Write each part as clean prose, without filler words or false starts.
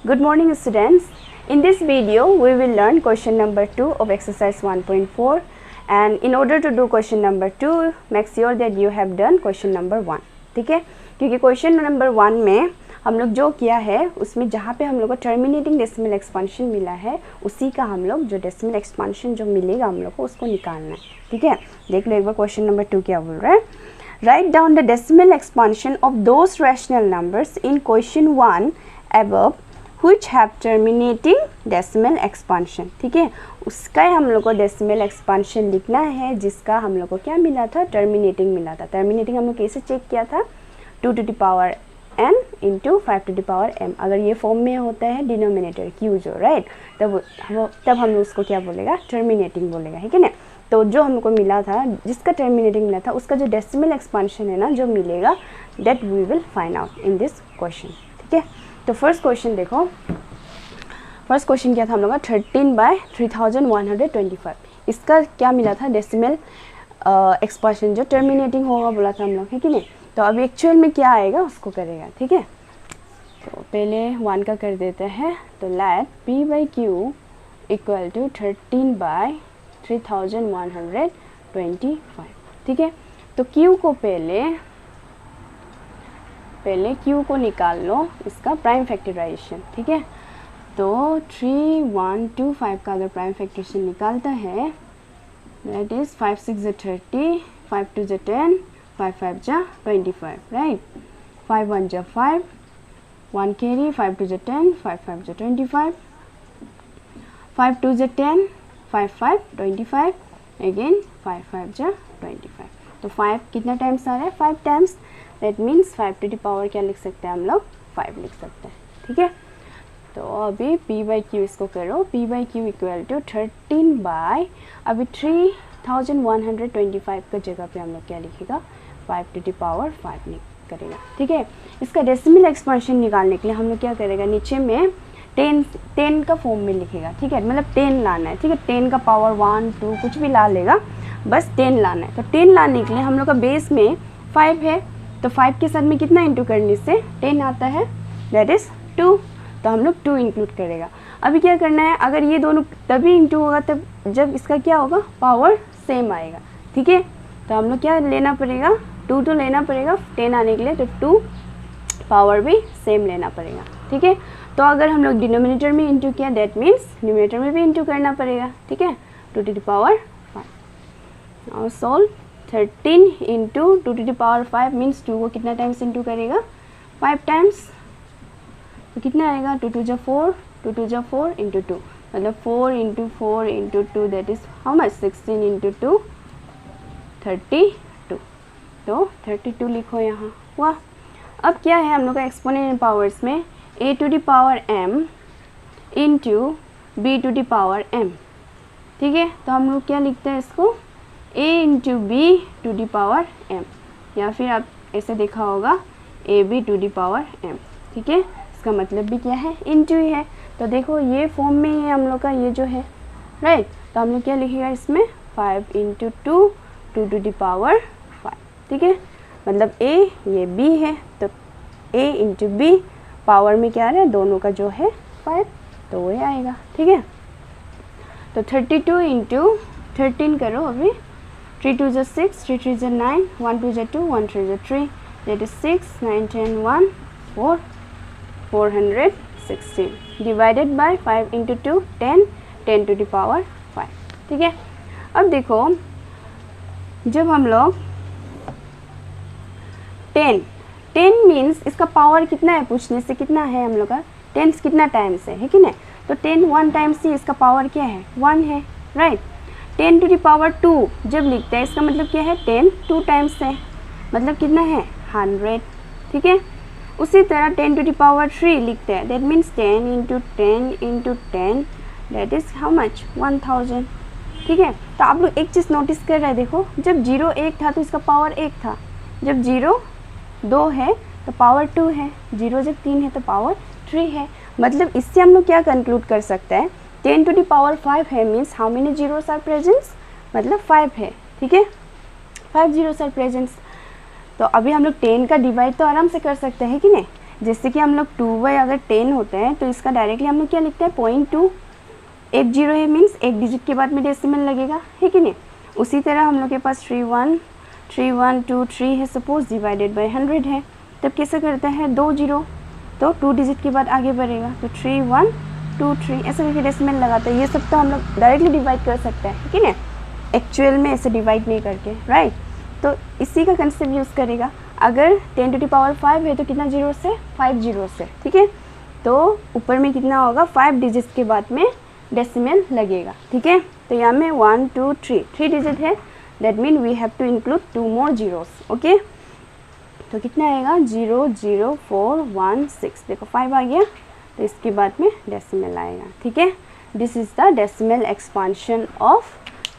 Good morning students. In this video we will learn question number 2 of exercise 1.4 and in order to do question number 2 make sure that you have done question number 1. ठीक है, क्योंकि question number 1 में हम लोग जो किया है उसमें जहाँ पे हम लोग को टर्मिनेटिंग डेसिमल एक्सपेंशन मिला है उसी का हम लोग जो डेसिमल एक्सपेंशन जो मिलेगा हम लोग को उसको निकालना है. ठीक है, देख लो एक बार क्वेश्चन नंबर 2 क्या बोल रहा है. Write down the decimal expansion of those rational numbers in question 1 above which have terminating decimal expansion. ठीक है, उसका हम लोग को डेसिमल एक्सपेंशन लिखना है जिसका हम लोग को क्या मिला था, टर्मिनेटिंग मिला था. टर्मिनेटिंग हम लोग कैसे चेक किया था, 2 to the power n into 5 to the power m. अगर ये फॉर्म में होता है डिनोमिनेटर q जो राइट, तब हम लोग उसको क्या बोलेगा, टर्मिनेटिंग बोलेगा. है कि नहीं. तो जो हमको मिला था जिसका टर्मिनेटिंग मिला था उसका जो डेसिमल एक्सपेंशन है ना जो मिलेगा that we will find out in this question. ठीक है, तो फर्स्ट क्वेश्चन देखो. फर्स्ट क्वेश्चन क्या था हम लोग का, 13/3125. इसका क्या मिला था, डेसिमल एक्सपेंशन जो टर्मिनेटिंग होगा बोला था हम लोग. है कि नहीं. तो अभी एक्चुअल में क्या आएगा उसको करेगा. ठीक है, तो पहले 1 का कर देते हैं. तो लेट p/q इक्वल टू 13/3125. ठीक है, तो q को पहले q को निकाल लो, इसका प्राइम फैक्टराइजेशन. ठीक है, तो 3125 का अगर प्राइम फैक्टराइजेशन निकालता है that is 5 6 = 30, 5 2 = 10, 5 5 = 25. Right, 5 1 = 5, 1 carry, 5 2 = 10, 5 5 = 25, 5 2 = 10, 5 5 25, again 5 5 = 25. तो 5 कितना टाइम्स आ रहा है, 5 times. That means 5 to the power क्या लिख सकते हैं हम लोग, 5 लिख सकते हैं. ठीक है, तो अभी p/q इसको करो. p/q इक्वल टू 13 अभी 3125 का जगह पे हम लोग क्या लिखेगा, 5 to the power 5 करेगा. ठीक है, इसका डेसिमल एक्सपेंशन निकालने के लिए हम लोग क्या करेगा, नीचे में 10 का फॉर्म में लिखेगा. ठीक है, मतलब 10 लाना है. ठीक है, 10 का पावर 1 2 कुछ भी ला लेगा, बस 10 लाना है. तो 10 लाने के लिए हम लोग का बेस में 5 है, तो 5 के साथ में कितना इंटू करने से 10 आता है, दैट इज़ 2. तो हम लोग 2 इंक्लूड करेगा. अभी क्या करना है, अगर ये दोनों तभी इंटू होगा तब जब इसका क्या होगा, पावर सेम आएगा. ठीक है, तो हम लोग क्या लेना पड़ेगा, 2 तो लेना पड़ेगा 10 आने के लिए, तो 2 पावर भी सेम लेना पड़ेगा. ठीक है, तो अगर हम लोग डिनोमिनेटर में इंटू किया दैट मीन्स न्यूमरेटर में भी इंटू करना पड़ेगा. ठीक है, 2 to the power 5. और solve 13 into 2 to the power 5 means 2 को कितना टाइम्स इंटू करेगा, 5 टाइम्स. तो कितना आएगा, 2 2 = 4, 2 2 = 4 इंटू 2, मतलब 4 into 4 into 2 that is how much, 16 into 2 32. तो 32 लिखो यहाँ. वाह, अब क्या है हम लोग का एक्सपोनेंशियल पावर्स में a to the power m into b to the power m. ठीक है, तो हम लोग क्या लिखते हैं इसको, a into B to the power m, या फिर आप ऐसे देखा होगा ab to the power m. ठीक है, इसका मतलब भी क्या है, इंटू ही है. तो देखो ये फॉर्म में ही है हम लोग का ये जो है राइट. तो हम लोग क्या लिखेगा इसमें, 5 इंटू 2 2 to the power 5. ठीक है, मतलब a ये b है, तो a इंटू बी पावर में क्या आ रहा है, दोनों का जो है 5, तो वो आएगा. ठीक है, तो 32 इंटू 13 करो अभी. 3 2 = 6, 3 3 = 9, 1 2 = 2, 1 3 = 3, that is 6 9 10 1 4 416 divided by 5 into 2 10 10 to the power 5. ठीक है, अब देखो जब हम लोग 10 मीन्स इसका पावर कितना है, पूछने से कितना है हम लोग का, 10 कितना टाइम्स है कि नहीं. तो 10 1 टाइम्स ही इसका पावर क्या है, 1 है. राइट, 10 to the power 2 जब लिखते हैं इसका मतलब क्या है, 10 2 टाइम्स है, मतलब कितना है, 100. ठीक है, उसी तरह 10 to the power 3 लिखते हैं, that means 10 into 10 into 10 that is how much, 1000. ठीक है, तो आप लोग एक चीज़ नोटिस कर रहे हैं, देखो जब 0 1 था तो इसका पावर 1 था, जब 0 2 है तो पावर 2 है, 0 जब 3 है तो पावर 3 है. मतलब इससे हम लोग क्या कंक्लूड कर सकते हैं, 10 to the power 5 है means how many zeros are presents, मतलब 5 है. ठीक है, 5 जीरोस आर प्रेजेंट्स. तो अभी हम लोग 10 का डिवाइड तो आराम से कर सकते हैं कि नहीं, जैसे कि हम लोग 2 अगर 10 होते हैं तो इसका डायरेक्टली हम लोग क्या लिखते हैं 0.2, एक जीरो है मीन्स एक डिजिट के बाद में डेसिमल लगेगा, है कि नहीं। उसी तरह हम लोग के पास 3123 है सपोज, डिवाइडेड बाय 100 है, तब कैसे करते हैं 2 जीरो, तो 2 डिजिट के बाद आगे बढ़ेगा, तो 3123 ऐसे करके डेसिमल लगाते हैं। ये सब तो हम लोग डायरेक्टली डिवाइड कर सकते हैं, ठीक है, एक्चुअल में ऐसे डिवाइड नहीं करके, राइट। तो इसी का कंसेप्ट यूज़ करेगा। अगर 10⁵ है तो कितना जीरो से 5 जीरो से, ठीक है, तो ऊपर में कितना होगा 5 डिजिट्स के बाद में डेसिमल लगेगा, ठीक है। तो यहाँ में 1 2 3 डिजिट है, that mean we have to include 2 more zeros, okay. तो कितना आएगा 00416, देखो 5 आ गया, तो इसके बाद में डेसिमल आएगा, ठीक है। This is the decimal expansion of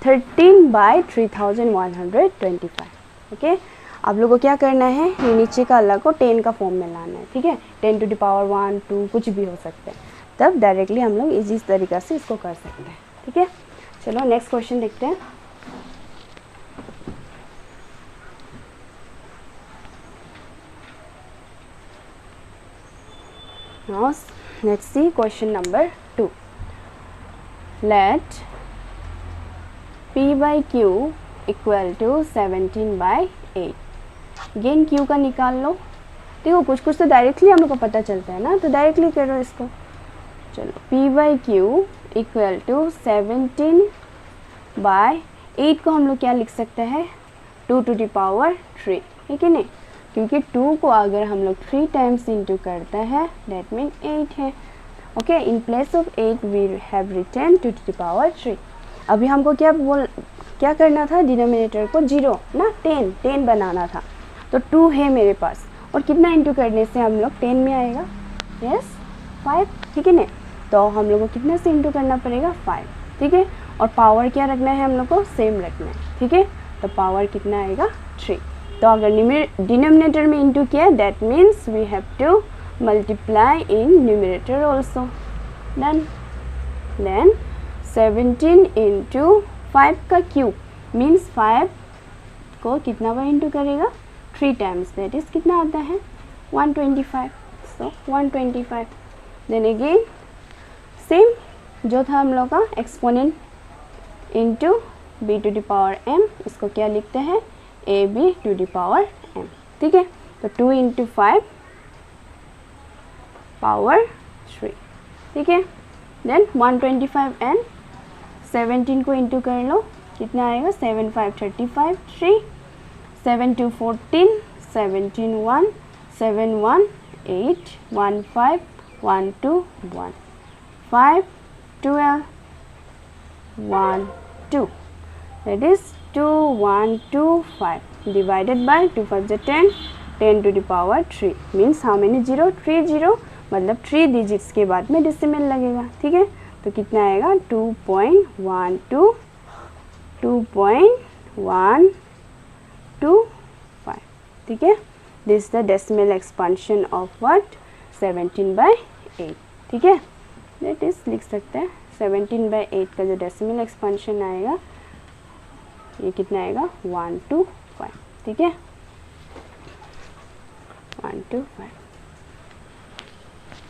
13/3125, okay. आप लोगों को क्या करना है, ये नीचे का अल्लाह को 10 का फॉर्म में लाना है, ठीक है, 10⁻1 2 कुछ भी हो सकते हैं, तब डायरेक्टली हम लोग इजी तरीक़ा से इसको कर सकते हैं, ठीक है। चलो नेक्स्ट क्वेश्चन देखते हैं। Now let's see question number 2. Let P by Q equal to 17/8. Gain Q का निकाल लो। देखो कुछ कुछ तो डायरेक्टली हम लोग को पता चलता है ना, तो डायरेक्टली करो इसको। चलो P by Q equal to 17/8 को हम लोग क्या लिख सकते हैं 2⁻3, है कि नहीं, क्योंकि 2 को अगर हम लोग 3 टाइम्स इंटू करते हैं दैट मीन 8 है, okay. In place of 8 we have written 2⁻3। अभी हमको क्या करना था, डिनोमिनेटर को 0 ना 10 बनाना था, तो 2 है मेरे पास, और कितना इंटू करने से हम लोग 10 में आएगा, यस 5, ठीक है ना। तो हम लोग को कितना से इंटू करना पड़ेगा 5, ठीक है, और पावर क्या रखना है हम लोग को सेम रखना है, ठीक है। तो पावर कितना आएगा 3। तो अगर डिनोमिनेटर में इंटू किया that means we have to multiply in numerator also. Then 17 into 5 का क्यूब मीन्स 5 को कितना बार इंटू करेगा 3 टाइम्स, दैट इज़ कितना आता है 125, सो 125। देन अगेन सेम जो था हम लोग का एक्सपोनेंट इंटू b⁻m, इसको क्या लिखते हैं ab⁻m, ठीक है। तो 2 इंटू 5 पावर 3, ठीक है। देन 125 एंड 17 को इंटू कर लो, कितना आएगा 7 5 35, 3 7 2 14, 17 1 7 1 8 1 5 1 2 1 5 12 1 2, that is 2 1 2 5 divided by 2 5 is 10⁻3 means how many 0 3 0, मतलब 3 डिजिट्स के बाद में डेसिमल लगेगा, ठीक है। तो कितना आएगा 2.12 2.125, ठीक है। This is the decimal expansion of what 17/8, ठीक है। दैट इज लिख सकते हैं 17/8 का जो डेसिमल एक्सपांशन आएगा ये कितना आएगा 125, ठीक है 125।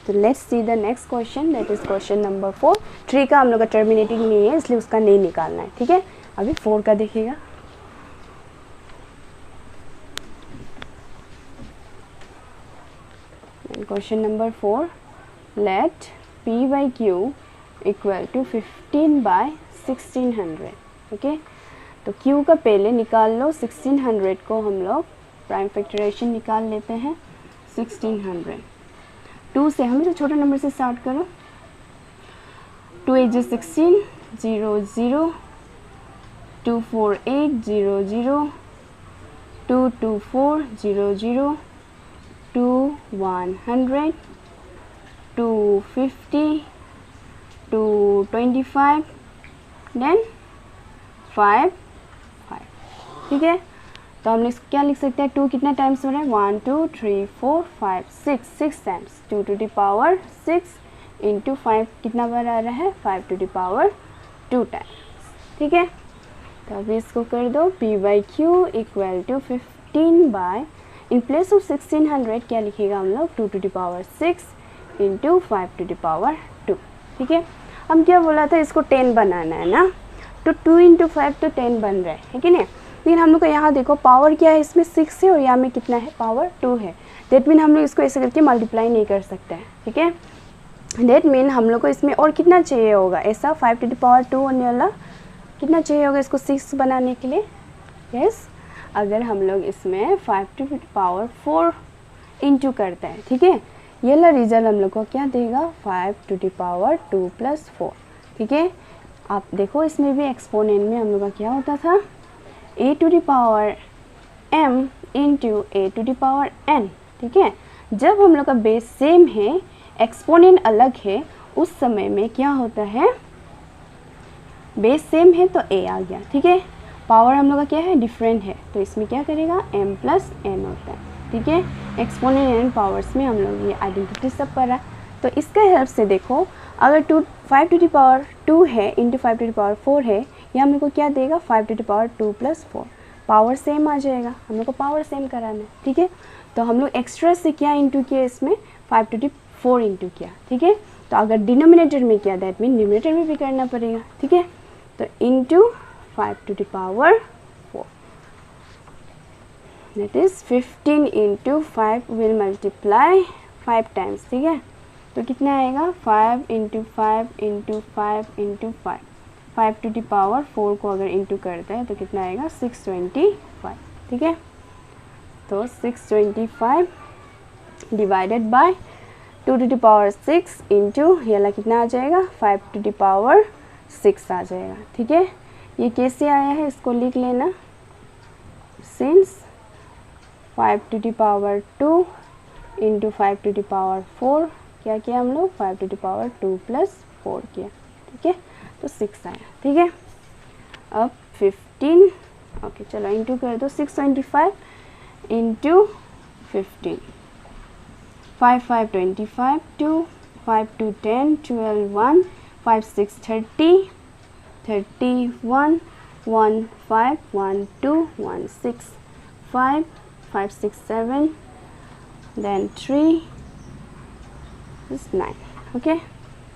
तो let's see the next question, that is question number 4। 3 का हम लोग का टर्मिनेटिंग नहीं है इसलिए उसका नहीं निकालना है, ठीक है। अभी 4 का देखिएगा। Question number 4, let P by Q equal to 15/1600, okay. तो Q का पहले निकाल लो, 1600 को हम लोग प्राइम फैक्टराइजेशन निकाल लेते हैं। 1600 2 से हमेशा छोटे नंबर से स्टार्ट करो। 2 8 16 0 0 2 4 8 0 0 2 2 4 0 0 2 100 2 50 2 25 देन 5 5, ठीक है। तो हमने क्या लिख सकते हैं 2 कितना टाइम्स हो रहा है 1 2 3 4 5 6 टाइम्स 2⁻6 इंटू 5 कितना बार आ रहा है 5⁻2 टाइम्स, ठीक है। तो अभी इसको कर दो P by Q equal to 15 by in place of 1600 क्या लिखेगा हम लोग 2 to the power 6 into 5 to the power 2। ठीक है, हम क्या बोला था, इसको 10 बनाना है ना, तो 2 इंटू 5 तो 10 बन रहा है कि नहीं। लेकिन हम लोग को यहाँ देखो पावर क्या है, इसमें 6 है और यहाँ में कितना है, पावर 2 है। डेट मीन हम लोग इसको ऐसे करके मल्टीप्लाई नहीं कर सकते हैं। ठीक है, डेट मीन हम लोग को इसमें और कितना चाहिए होगा, ऐसा 5 to the power 2 होने वाला कितना चाहिए होगा इसको 6 बनाने के लिए। यस, अगर हम लोग इसमें 5 to the power 4 इंटू करते हैं, ठीक है, ये ला रिजल्ट हम लोग को क्या देगा 5 to the power 2 plus 4। ठीक है, आप देखो इसमें भी एक्सपोनेंट में हम लोग का क्या होता था a to the power m into a to the power n। ठीक है, जब हम लोग का बेस सेम है, एक्सपोनेंट अलग है, उस समय में क्या होता है, बेस सेम है तो a आ गया। ठीक है, पावर हम लोग का क्या है, डिफरेंट है, तो इसमें क्या करेगा m प्लस n होता है। ठीक है, एक्सपोनेंट एंड पावर्स में हम लोग ये आइडेंटिटी सब पढ़ा। तो इसके हेल्प से देखो, अगर 5 to the power 2 है इंटू 5 to the power 4 है, ये हम लोग को क्या देगा 5 to the power 2 plus 4। Power same आ जाएगा, हम लोग को पावर सेम कराना है। ठीक है, तो हम लोग एक्स्ट्रा से क्या इंटू किया, इसमें 5 to the 4 इंटू किया। ठीक है, तो अगर डिनोमिनेटर में किया दैट मीन न्यूमरेटर में भी करना पड़ेगा। ठीक है, तो into 5 to the power 4, that is 15 into 5 will multiply 5 times। ठीक है, तो कितना आएगा 5 into 5 into 5 into 5, 5 to the power 4 को अगर इंटू करते हैं तो कितना आएगा 625। ठीक है, तो 625 divided by 2 to the power 6 into ये ला कितना आ जाएगा 5 to the power 6 आ जाएगा। ठीक है, ये कैसे आया है इसको लिख लेना, since 5 to the power 2 into 5 to the power 4 क्या किया हम लोग 5 to the power 2 plus 4 किया। ठीक है, तो 6 आया। ठीक है, अब 15 ओके चलो इंटू कर दो, 625 into 15, 5 5 25, 2 5 2 10, 12 1, 5 6 30, 31 1 5 1 2 1 6 5 5 6 7, then 3 is 9। okay,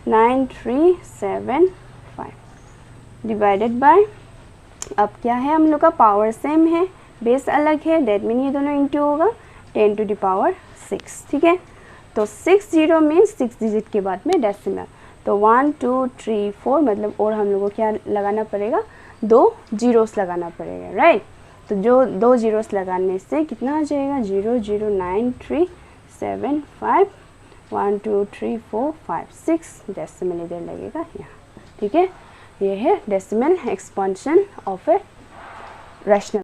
9 3 7 5 divided by, अब क्या है हम लोग का पावर सेम है, बेस अलग है, दैट मीन ये दोनों इंटू होगा 10 to the power 6। ठीक है, तो 6 0 मीन्स 6 डिजिट के बाद में डेसिमल, तो 1 2 3 4 मतलब और हम लोग को क्या लगाना पड़ेगा 2 जीरोस लगाना पड़ेगा, राइट। तो जो 2 जीरोस लगाने से कितना आ जाएगा 0 0 9 3 7 5 1 2 3 4 5 6 डेसिमल इधर लगेगा यहाँ। ठीक है, ये है decimal expansion of a rational